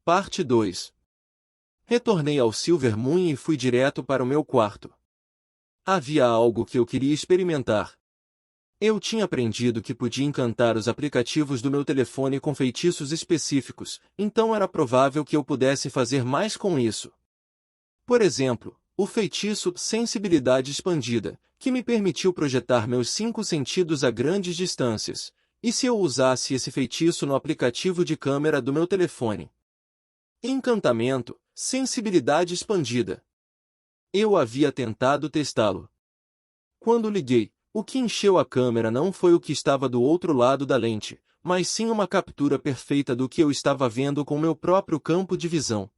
Parte 2. Retornei ao Silver Moon e fui direto para o meu quarto. Havia algo que eu queria experimentar. Eu tinha aprendido que podia encantar os aplicativos do meu telefone com feitiços específicos, então era provável que eu pudesse fazer mais com isso. Por exemplo, o feitiço Sensibilidade Expandida, que me permitiu projetar meus 5 sentidos a grandes distâncias, e se eu usasse esse feitiço no aplicativo de câmera do meu telefone? Encantamento, Sensibilidade Expandida. Eu havia tentado testá-lo. Quando liguei, o que encheu a câmera não foi o que estava do outro lado da lente, mas sim uma captura perfeita do que eu estava vendo com meu próprio campo de visão.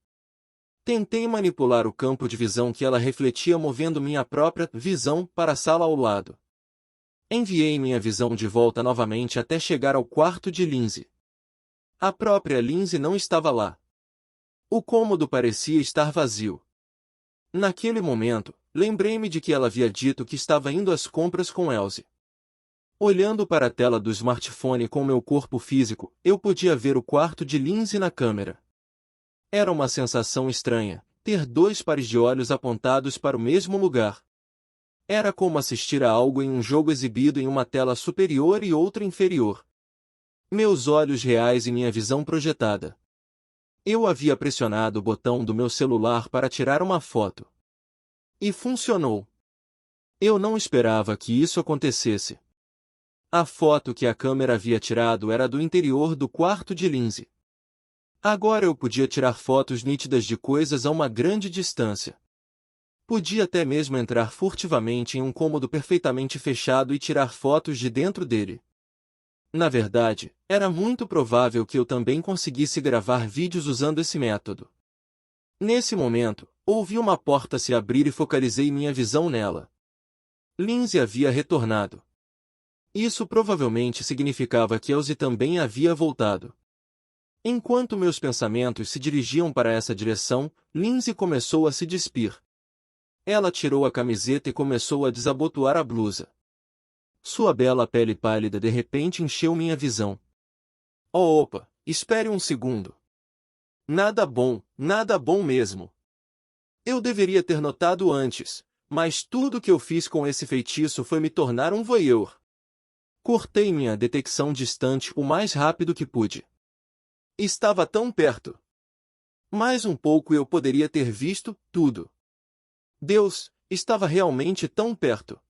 Tentei manipular o campo de visão que ela refletia movendo minha própria visão para a sala ao lado. Enviei minha visão de volta novamente até chegar ao quarto de Lindsay. A própria Lindsay não estava lá. O cômodo parecia estar vazio. Naquele momento, lembrei-me de que ela havia dito que estava indo às compras com Elsie. Olhando para a tela do smartphone com meu corpo físico, eu podia ver o quarto de Lindsay na câmera. Era uma sensação estranha, ter 2 pares de olhos apontados para o mesmo lugar. Era como assistir a algo em um jogo exibido em uma tela superior e outra inferior. Meus olhos reais e minha visão projetada. Eu havia pressionado o botão do meu celular para tirar uma foto. E funcionou. Eu não esperava que isso acontecesse. A foto que a câmera havia tirado era do interior do quarto de Lindsay. Agora eu podia tirar fotos nítidas de coisas a uma grande distância. Podia até mesmo entrar furtivamente em um cômodo perfeitamente fechado e tirar fotos de dentro dele. Na verdade, era muito provável que eu também conseguisse gravar vídeos usando esse método. Nesse momento, ouvi uma porta se abrir e focalizei minha visão nela. Lindsay havia retornado. Isso provavelmente significava que Elsie também havia voltado. Enquanto meus pensamentos se dirigiam para essa direção, Lindsay começou a se despir. Ela tirou a camiseta e começou a desabotoar a blusa. Sua bela pele pálida de repente encheu minha visão. Oh, opa, espere um segundo. Nada bom mesmo. Eu deveria ter notado antes, mas tudo que eu fiz com esse feitiço foi me tornar um voyeur. Cortei minha detecção distante o mais rápido que pude. Estava tão perto. Mais um pouco e eu poderia ter visto tudo. Deus, estava realmente tão perto.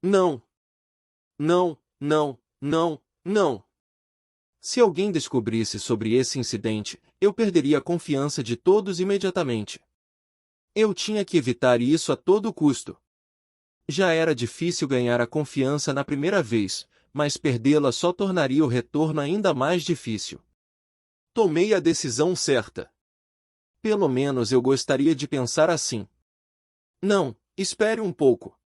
Não. Não, não, não, não. Se alguém descobrisse sobre esse incidente, eu perderia a confiança de todos imediatamente. Eu tinha que evitar isso a todo custo. Já era difícil ganhar a confiança na primeira vez, mas perdê-la só tornaria o retorno ainda mais difícil. Tomei a decisão certa. Pelo menos eu gostaria de pensar assim. Não, espere um pouco.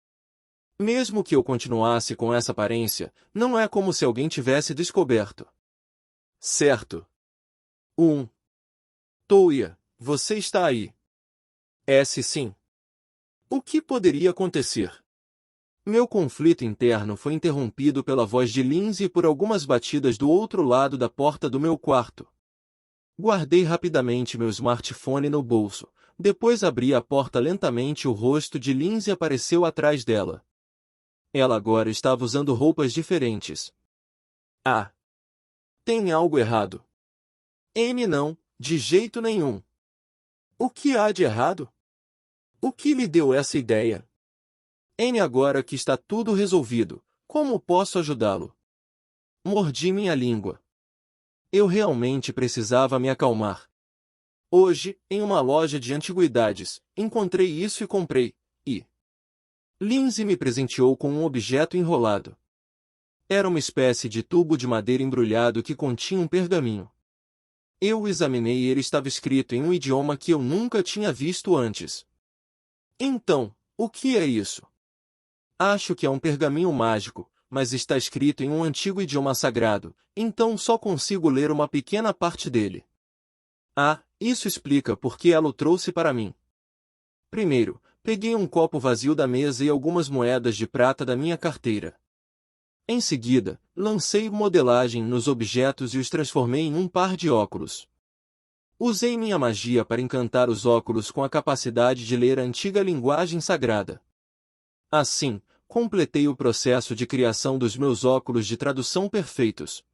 Mesmo que eu continuasse com essa aparência, não é como se alguém tivesse descoberto. Certo. 1. Toya, você está aí. Sim. O que poderia acontecer? Meu conflito interno foi interrompido pela voz de Lindsay e por algumas batidas do outro lado da porta do meu quarto. Guardei rapidamente meu smartphone no bolso. Depois abri a porta lentamente e o rosto de Lindsay apareceu atrás dela. Ela agora estava usando roupas diferentes. Ah! Tem algo errado. Não, de jeito nenhum. O que há de errado? O que lhe deu essa ideia? Agora que está tudo resolvido, como posso ajudá-lo? Mordi minha língua. Eu realmente precisava me acalmar. Hoje, em uma loja de antiguidades, encontrei isso e comprei, e Lindsay me presenteou com um objeto enrolado. Era uma espécie de tubo de madeira embrulhado que continha um pergaminho. Eu o examinei e ele estava escrito em um idioma que eu nunca tinha visto antes. Então, o que é isso? Acho que é um pergaminho mágico, mas está escrito em um antigo idioma sagrado, então só consigo ler uma pequena parte dele. Ah, isso explica por que ela o trouxe para mim. Primeiro, peguei um copo vazio da mesa e algumas moedas de prata da minha carteira. Em seguida, lancei modelagem nos objetos e os transformei em um par de óculos. Usei minha magia para encantar os óculos com a capacidade de ler a antiga linguagem sagrada. Assim, completei o processo de criação dos meus óculos de tradução perfeitos.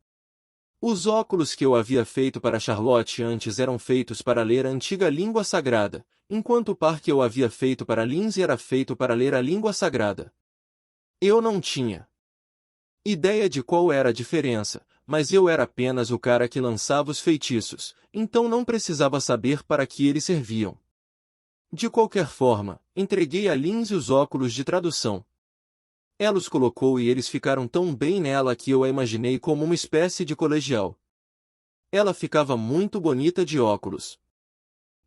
Os óculos que eu havia feito para Charlotte antes eram feitos para ler a antiga língua sagrada, enquanto o par que eu havia feito para Lindsay era feito para ler a língua sagrada. Eu não tinha ideia de qual era a diferença, mas eu era apenas o cara que lançava os feitiços, então não precisava saber para que eles serviam. De qualquer forma, entreguei a Lindsay os óculos de tradução. Ela os colocou e eles ficaram tão bem nela que eu a imaginei como uma espécie de colegial. Ela ficava muito bonita de óculos.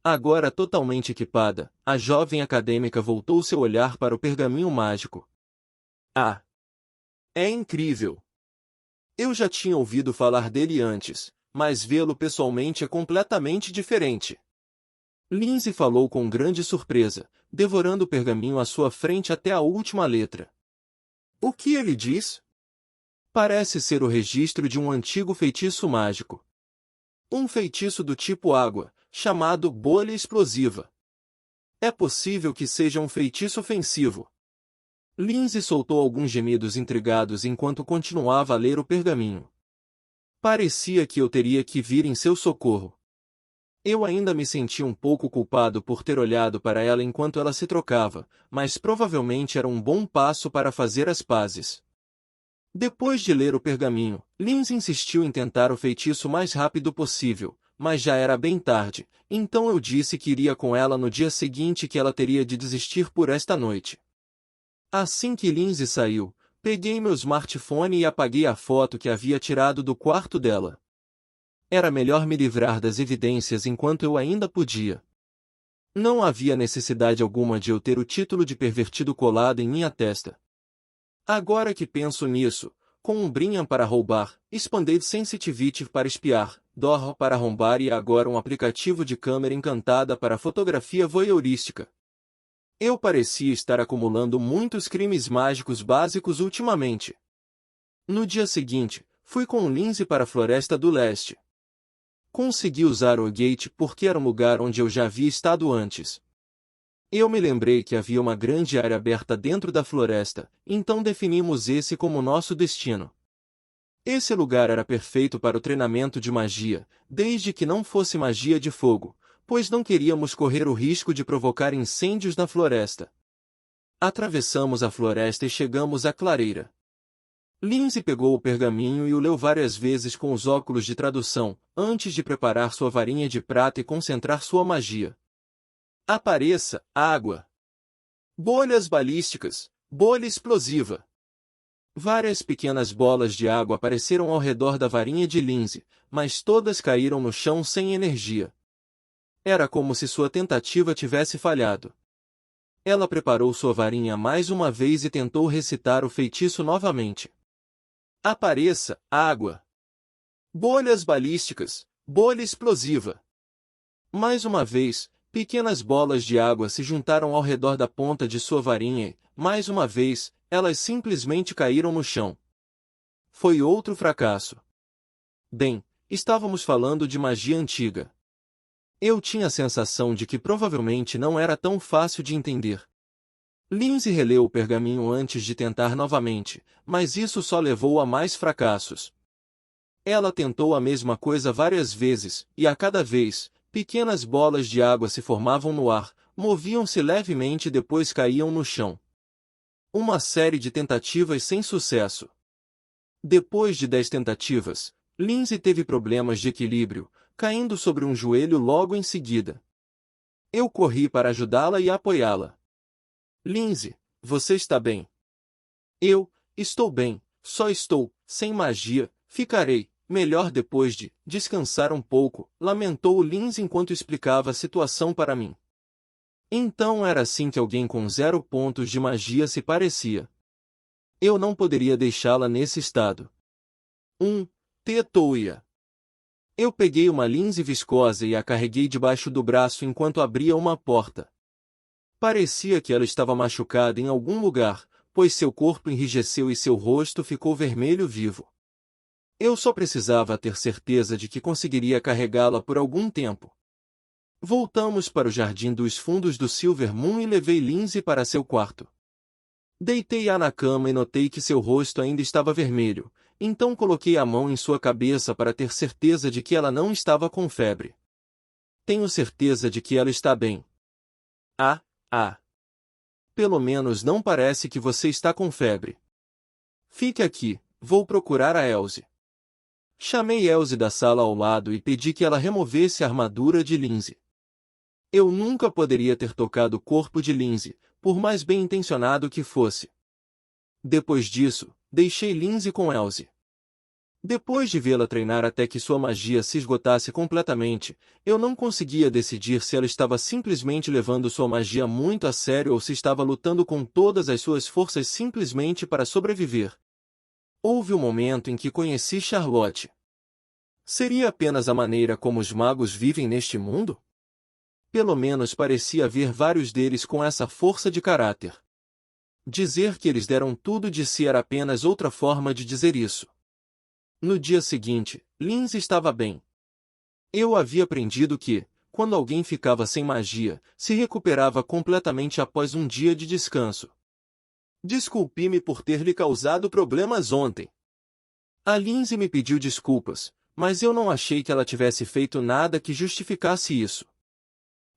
Agora totalmente equipada, a jovem acadêmica voltou seu olhar para o pergaminho mágico. Ah! É incrível! Eu já tinha ouvido falar dele antes, mas vê-lo pessoalmente é completamente diferente. Lindsay falou com grande surpresa, devorando o pergaminho à sua frente até a última letra. O que ele diz? Parece ser o registro de um antigo feitiço mágico. Um feitiço do tipo água, chamado bolha explosiva. É possível que seja um feitiço ofensivo. Lindsay soltou alguns gemidos intrigados enquanto continuava a ler o pergaminho. Parecia que eu teria que vir em seu socorro. Eu ainda me senti um pouco culpado por ter olhado para ela enquanto ela se trocava, mas provavelmente era um bom passo para fazer as pazes. Depois de ler o pergaminho, Lindsay insistiu em tentar o feitiço o mais rápido possível, mas já era bem tarde, então eu disse que iria com ela no dia seguinte e que ela teria de desistir por esta noite. Assim que Lindsay saiu, peguei meu smartphone e apaguei a foto que havia tirado do quarto dela. Era melhor me livrar das evidências enquanto eu ainda podia. Não havia necessidade alguma de eu ter o título de pervertido colado em minha testa. Agora que penso nisso, com um Brian para roubar, Expanded Sensitivity para espiar, Door para arrombar e agora um aplicativo de câmera encantada para fotografia voyeurística. Eu parecia estar acumulando muitos crimes mágicos básicos ultimamente. No dia seguinte, fui com Lindsay para a Floresta do Leste. Consegui usar o gate porque era um lugar onde eu já havia estado antes. Eu me lembrei que havia uma grande área aberta dentro da floresta, então definimos esse como nosso destino. Esse lugar era perfeito para o treinamento de magia, desde que não fosse magia de fogo, pois não queríamos correr o risco de provocar incêndios na floresta. Atravessamos a floresta e chegamos à clareira. Lindsay pegou o pergaminho e o leu várias vezes com os óculos de tradução, antes de preparar sua varinha de prata e concentrar sua magia. Apareça, água. Bolhas balísticas, bolha explosiva. Várias pequenas bolas de água apareceram ao redor da varinha de Lindsay, mas todas caíram no chão sem energia. Era como se sua tentativa tivesse falhado. Ela preparou sua varinha mais uma vez e tentou recitar o feitiço novamente. Apareça, água. Bolhas balísticas, bolha explosiva. Mais uma vez, pequenas bolas de água se juntaram ao redor da ponta de sua varinha e, mais uma vez, elas simplesmente caíram no chão. Foi outro fracasso. Bem, estávamos falando de magia antiga. Eu tinha a sensação de que provavelmente não era tão fácil de entender. Lindsay releu o pergaminho antes de tentar novamente, mas isso só levou a mais fracassos. Ela tentou a mesma coisa várias vezes, e a cada vez, pequenas bolas de água se formavam no ar, moviam-se levemente e depois caíam no chão. Uma série de tentativas sem sucesso. Depois de 10 tentativas, Lindsay teve problemas de equilíbrio, caindo sobre um joelho logo em seguida. Eu corri para ajudá-la e apoiá-la. Lindsay, você está bem? Eu, estou bem, só estou, sem magia, ficarei, melhor depois de descansar um pouco, lamentou Lindsay enquanto explicava a situação para mim. Então era assim que alguém com 0 pontos de magia se parecia. Eu não poderia deixá-la nesse estado. Tetoia. Eu peguei uma Lindsay viscosa e a carreguei debaixo do braço enquanto abria uma porta. Parecia que ela estava machucada em algum lugar, pois seu corpo enrijeceu e seu rosto ficou vermelho vivo. Eu só precisava ter certeza de que conseguiria carregá-la por algum tempo. Voltamos para o jardim dos fundos do Silver Moon e levei Lindsay para seu quarto. Deitei-a na cama e notei que seu rosto ainda estava vermelho, então coloquei a mão em sua cabeça para ter certeza de que ela não estava com febre. Tenho certeza de que ela está bem. Ah, ah. Pelo menos não parece que você está com febre. Fique aqui, vou procurar a Elsie. Chamei Elsie da sala ao lado e pedi que ela removesse a armadura de Lindsay. Eu nunca poderia ter tocado o corpo de Lindsay, por mais bem intencionado que fosse. Depois disso, deixei Lindsay com Elsie. Depois de vê-la treinar até que sua magia se esgotasse completamente, eu não conseguia decidir se ela estava simplesmente levando sua magia muito a sério ou se estava lutando com todas as suas forças simplesmente para sobreviver. Houve um momento em que conheci Charlotte. Seria apenas a maneira como os magos vivem neste mundo? Pelo menos parecia haver vários deles com essa força de caráter. Dizer que eles deram tudo de si era apenas outra forma de dizer isso. No dia seguinte, Lindsay estava bem. Eu havia aprendido que, quando alguém ficava sem magia, se recuperava completamente após um dia de descanso. Desculpe-me por ter lhe causado problemas ontem. A Lindsay me pediu desculpas, mas eu não achei que ela tivesse feito nada que justificasse isso.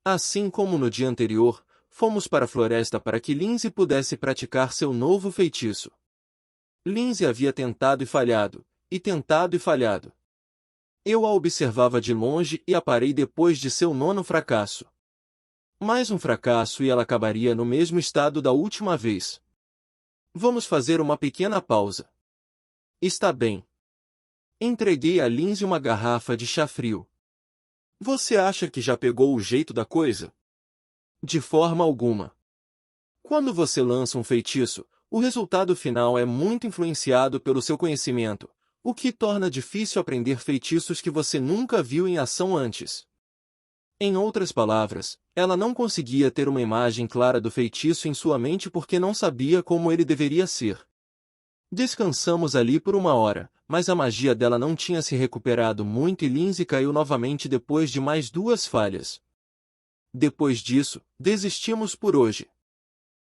Assim como no dia anterior, fomos para a floresta para que Lindsay pudesse praticar seu novo feitiço. Lindsay havia tentado e falhado, e tentado e falhado. Eu a observava de longe e a parei depois de seu nono fracasso. Mais um fracasso e ela acabaria no mesmo estado da última vez. Vamos fazer uma pequena pausa. Está bem. Entreguei a Lindsay uma garrafa de chá frio. Você acha que já pegou o jeito da coisa? De forma alguma. Quando você lança um feitiço, o resultado final é muito influenciado pelo seu conhecimento, o que torna difícil aprender feitiços que você nunca viu em ação antes. Em outras palavras, ela não conseguia ter uma imagem clara do feitiço em sua mente porque não sabia como ele deveria ser. Descansamos ali por uma hora, mas a magia dela não tinha se recuperado muito e Lindsay caiu novamente depois de mais 2 falhas. Depois disso, desistimos por hoje.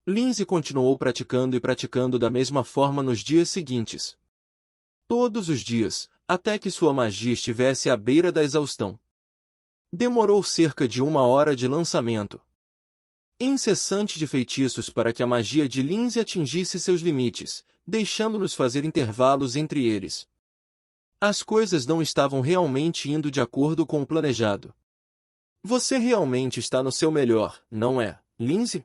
Lindsay continuou praticando e praticando da mesma forma nos dias seguintes. Todos os dias, até que sua magia estivesse à beira da exaustão. Demorou cerca de 1 hora de lançamento incessante de feitiços para que a magia de Lindsay atingisse seus limites, deixando-nos fazer intervalos entre eles. As coisas não estavam realmente indo de acordo com o planejado. Você realmente está no seu melhor, não é, Lindsay?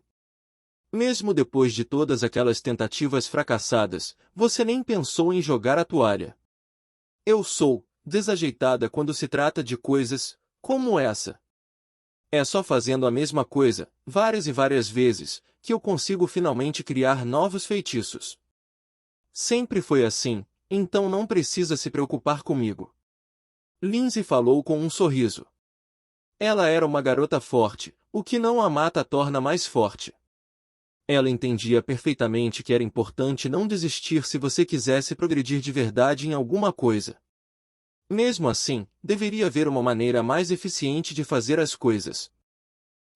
Mesmo depois de todas aquelas tentativas fracassadas, você nem pensou em jogar a toalha. Eu sou desajeitada quando se trata de coisas como essa. É só fazendo a mesma coisa, várias e várias vezes, que eu consigo finalmente criar novos feitiços. Sempre foi assim, então não precisa se preocupar comigo. Lindsay falou com um sorriso. Ela era uma garota forte, o que não a mata a torna mais forte. Ela entendia perfeitamente que era importante não desistir se você quisesse progredir de verdade em alguma coisa. Mesmo assim, deveria haver uma maneira mais eficiente de fazer as coisas.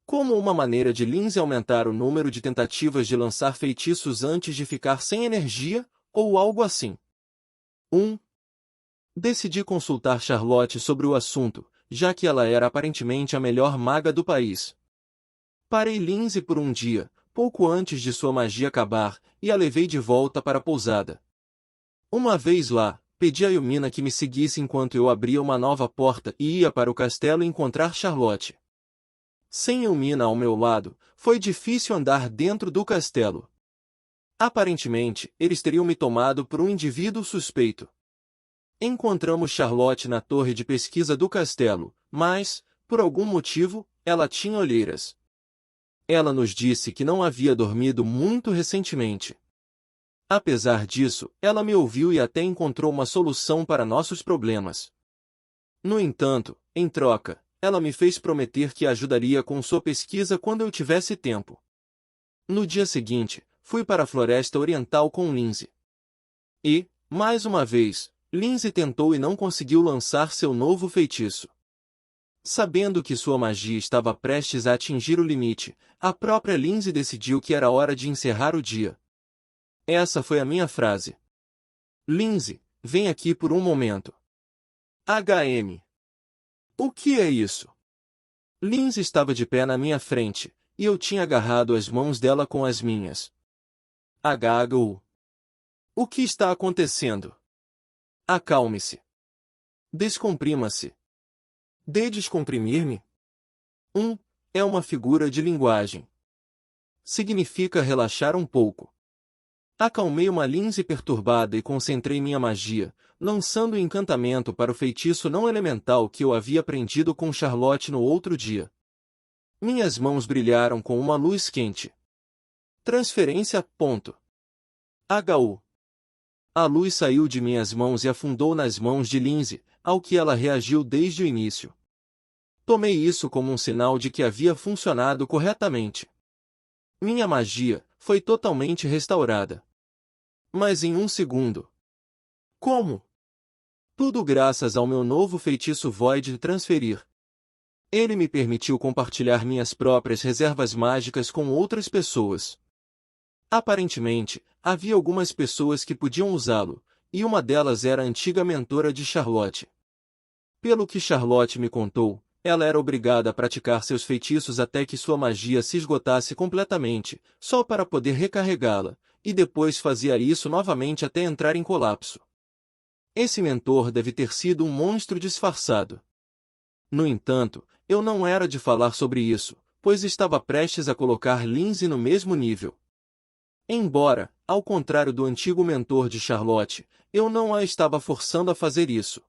Como uma maneira de Lindsay aumentar o número de tentativas de lançar feitiços antes de ficar sem energia, ou algo assim. 1. Decidi consultar Charlotte sobre o assunto, já que ela era aparentemente a melhor maga do país. Parei Lindsay por um dia, pouco antes de sua magia acabar, e a levei de volta para a pousada. Uma vez lá, pedi a Yumina que me seguisse enquanto eu abria uma nova porta e ia para o castelo encontrar Charlotte. Sem Yumina ao meu lado, foi difícil andar dentro do castelo. Aparentemente, eles teriam me tomado por um indivíduo suspeito. Encontramos Charlotte na torre de pesquisa do castelo, mas, por algum motivo, ela tinha olheiras. Ela nos disse que não havia dormido muito recentemente. Apesar disso, ela me ouviu e até encontrou uma solução para nossos problemas. No entanto, em troca, ela me fez prometer que ajudaria com sua pesquisa quando eu tivesse tempo. No dia seguinte, fui para a Floresta Oriental com Lindsay. E, mais uma vez, Lindsay tentou e não conseguiu lançar seu novo feitiço. Sabendo que sua magia estava prestes a atingir o limite, a própria Lindsay decidiu que era hora de encerrar o dia. Essa foi a minha frase. Lindsay, vem aqui por um momento. HM. O que é isso? Lindsay estava de pé na minha frente, e eu tinha agarrado as mãos dela com as minhas. HHU. O que está acontecendo? Acalme-se. Descomprima-se. De descomprimir-me? É uma figura de linguagem. Significa relaxar um pouco. Acalmei uma Lindsay perturbada e concentrei minha magia, lançando o encantamento para o feitiço não elemental que eu havia aprendido com Charlotte no outro dia. Minhas mãos brilharam com uma luz quente. Transferência. HU. A luz saiu de minhas mãos e afundou nas mãos de Lindsay, ao que ela reagiu desde o início. Tomei isso como um sinal de que havia funcionado corretamente. Minha magia foi totalmente restaurada. Mas em um segundo. Como? Tudo graças ao meu novo feitiço Void Transferir. Ele me permitiu compartilhar minhas próprias reservas mágicas com outras pessoas. Aparentemente, havia algumas pessoas que podiam usá-lo, e uma delas era a antiga mentora de Charlotte. Pelo que Charlotte me contou, ela era obrigada a praticar seus feitiços até que sua magia se esgotasse completamente, só para poder recarregá-la, e depois fazia isso novamente até entrar em colapso. Esse mentor deve ter sido um monstro disfarçado. No entanto, eu não era de falar sobre isso, pois estava prestes a colocar Lindsay no mesmo nível. Embora, ao contrário do antigo mentor de Charlotte, eu não a estava forçando a fazer isso.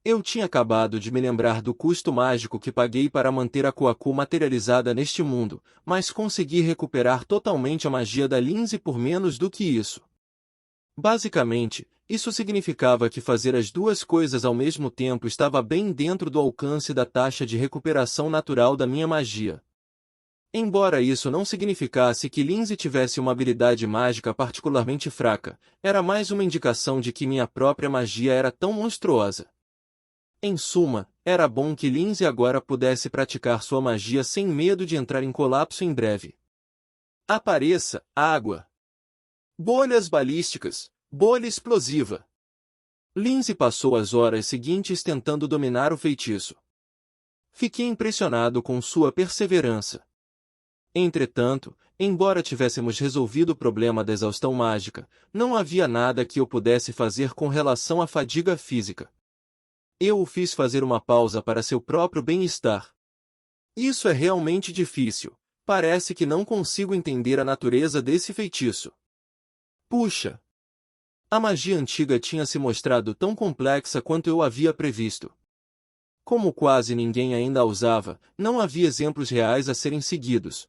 Eu tinha acabado de me lembrar do custo mágico que paguei para manter a Koaku materializada neste mundo, mas consegui recuperar totalmente a magia da Lindsay por menos do que isso. Basicamente, isso significava que fazer as duas coisas ao mesmo tempo estava bem dentro do alcance da taxa de recuperação natural da minha magia. Embora isso não significasse que Lindsay tivesse uma habilidade mágica particularmente fraca, era mais uma indicação de que minha própria magia era tão monstruosa. Em suma, era bom que Lindsay agora pudesse praticar sua magia sem medo de entrar em colapso em breve. Apareça, água. Bolhas balísticas, bolha explosiva. Lindsay passou as horas seguintes tentando dominar o feitiço. Fiquei impressionado com sua perseverança. Entretanto, embora tivéssemos resolvido o problema da exaustão mágica, não havia nada que eu pudesse fazer com relação à fadiga física. Eu o fiz fazer uma pausa para seu próprio bem-estar. Isso é realmente difícil. Parece que não consigo entender a natureza desse feitiço. Puxa! A magia antiga tinha se mostrado tão complexa quanto eu havia previsto. Como quase ninguém ainda a usava, não havia exemplos reais a serem seguidos.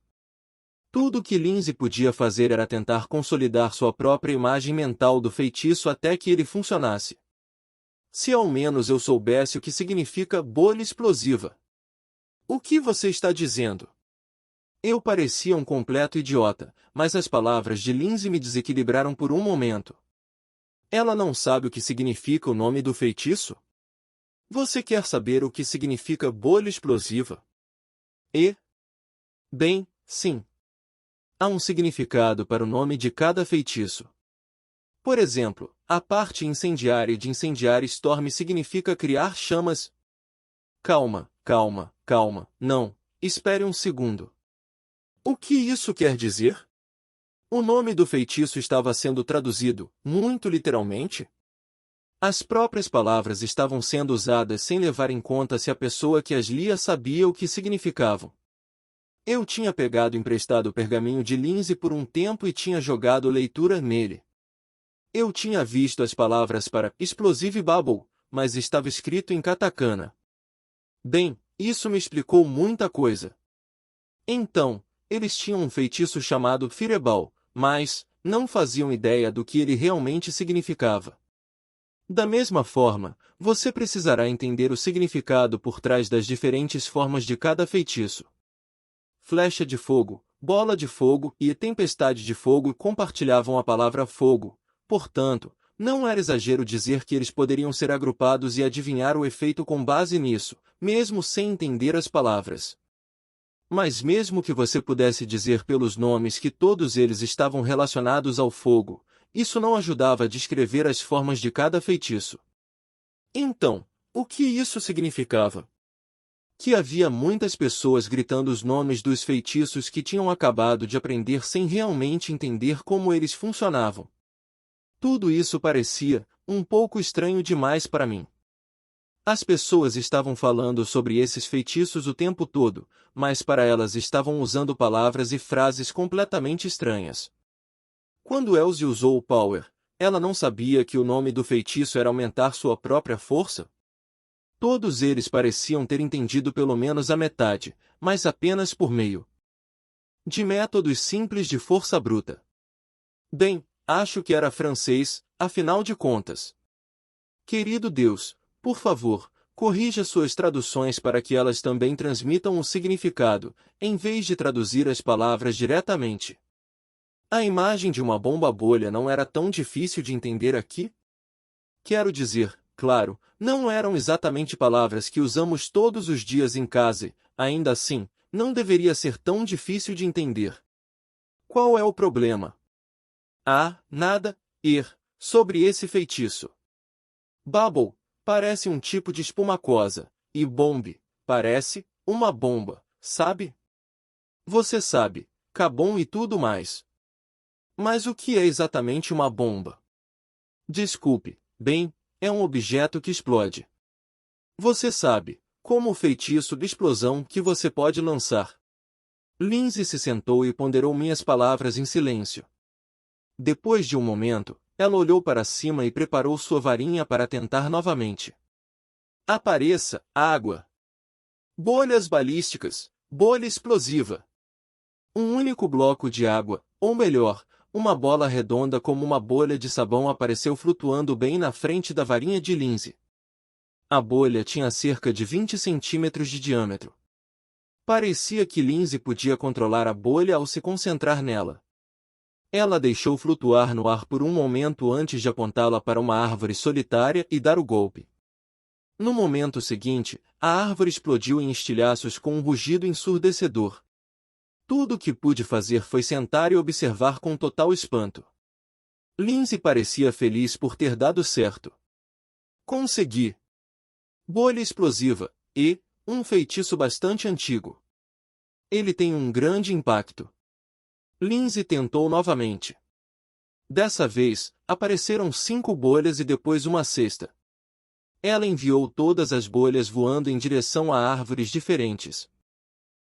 Tudo o que Lindsay podia fazer era tentar consolidar sua própria imagem mental do feitiço até que ele funcionasse. Se ao menos eu soubesse o que significa bolha explosiva. O que você está dizendo? Eu parecia um completo idiota, mas as palavras de Lindsay me desequilibraram por um momento. Ela não sabe o que significa o nome do feitiço? Você quer saber o que significa bolha explosiva? Bem, sim. Há um significado para o nome de cada feitiço. Por exemplo, a parte incendiária de Incendiary Storm significa criar chamas. Calma, não, espere um segundo. O que isso quer dizer? O nome do feitiço estava sendo traduzido, muito literalmente? As próprias palavras estavam sendo usadas sem levar em conta se a pessoa que as lia sabia o que significavam. Eu tinha pegado emprestado o pergaminho de Lindsay por um tempo e tinha jogado leitura nele. Eu tinha visto as palavras para Explosive Bubble, mas estava escrito em katakana. Bem, isso me explicou muita coisa. Então, eles tinham um feitiço chamado Fireball, mas não faziam ideia do que ele realmente significava. Da mesma forma, você precisará entender o significado por trás das diferentes formas de cada feitiço. Flecha de fogo, bola de fogo e tempestade de fogo compartilhavam a palavra fogo. Portanto, não era exagero dizer que eles poderiam ser agrupados e adivinhar o efeito com base nisso, mesmo sem entender as palavras. Mas mesmo que você pudesse dizer pelos nomes que todos eles estavam relacionados ao fogo, isso não ajudava a descrever as formas de cada feitiço. Então, o que isso significava? Que havia muitas pessoas gritando os nomes dos feitiços que tinham acabado de aprender sem realmente entender como eles funcionavam. Tudo isso parecia um pouco estranho demais para mim. As pessoas estavam falando sobre esses feitiços o tempo todo, mas para elas estavam usando palavras e frases completamente estranhas. Quando Elsie usou o Power, ela não sabia que o nome do feitiço era aumentar sua própria força? Todos eles pareciam ter entendido pelo menos a metade, mas apenas por meio de métodos simples de força bruta. Bem, acho que era francês, afinal de contas. Querido Deus, por favor, corrija suas traduções para que elas também transmitam o significado, em vez de traduzir as palavras diretamente. A imagem de uma bomba-bolha não era tão difícil de entender aqui? Quero dizer, claro, não eram exatamente palavras que usamos todos os dias em casa, ainda assim, não deveria ser tão difícil de entender. Qual é o problema? Nada, sobre esse feitiço. Bubble, parece um tipo de espuma aquosa, e bomb, parece uma bomba, sabe? Você sabe, Kabum e tudo mais. Mas o que é exatamente uma bomba? Desculpe, bem, é um objeto que explode. Você sabe, como o feitiço de explosão que você pode lançar. Lindsay se sentou e ponderou minhas palavras em silêncio. Depois de um momento, ela olhou para cima e preparou sua varinha para tentar novamente. Apareça, água. Bolhas balísticas, bolha explosiva. Um único bloco de água, ou melhor, uma bola redonda como uma bolha de sabão apareceu flutuando bem na frente da varinha de Lindsay. A bolha tinha cerca de 20 centímetros de diâmetro. Parecia que Lindsay podia controlar a bolha ao se concentrar nela. Ela deixou flutuar no ar por um momento antes de apontá-la para uma árvore solitária e dar o golpe. No momento seguinte, a árvore explodiu em estilhaços com um rugido ensurdecedor. Tudo o que pude fazer foi sentar e observar com total espanto. Lindsay parecia feliz por ter dado certo. Consegui! Bolha explosiva, e um feitiço bastante antigo. Ele tem um grande impacto. Lindsay tentou novamente. Dessa vez, apareceram 5 bolhas e depois uma sexta. Ela enviou todas as bolhas voando em direção a árvores diferentes.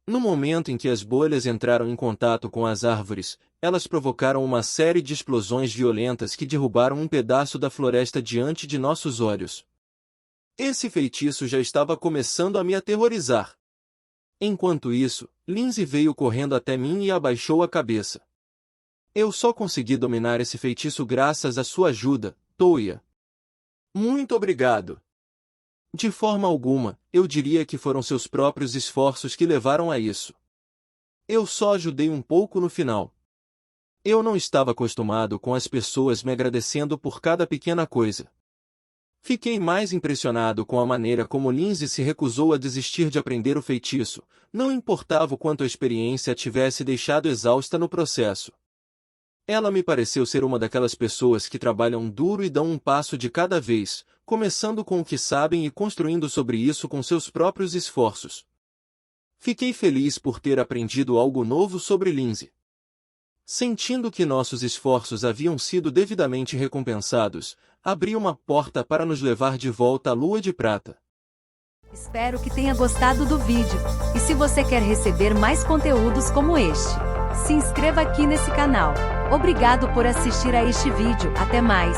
No momento em que as bolhas entraram em contato com as árvores, elas provocaram uma série de explosões violentas que derrubaram um pedaço da floresta diante de nossos olhos. Esse feitiço já estava começando a me aterrorizar. Enquanto isso, Lindsay veio correndo até mim e abaixou a cabeça. Eu só consegui dominar esse feitiço graças à sua ajuda, Toya. Muito obrigado. De forma alguma, eu diria que foram seus próprios esforços que levaram a isso. Eu só ajudei um pouco no final. Eu não estava acostumado com as pessoas me agradecendo por cada pequena coisa. Fiquei mais impressionado com a maneira como Lindsay se recusou a desistir de aprender o feitiço, não importava o quanto a experiência a tivesse deixado exausta no processo. Ela me pareceu ser uma daquelas pessoas que trabalham duro e dão um passo de cada vez, começando com o que sabem e construindo sobre isso com seus próprios esforços. Fiquei feliz por ter aprendido algo novo sobre Lindsay. Sentindo que nossos esforços haviam sido devidamente recompensados, abri uma porta para nos levar de volta à Lua de Prata. Espero que tenha gostado do vídeo, e se você quer receber mais conteúdos como este, se inscreva aqui nesse canal. Obrigado por assistir a este vídeo, até mais!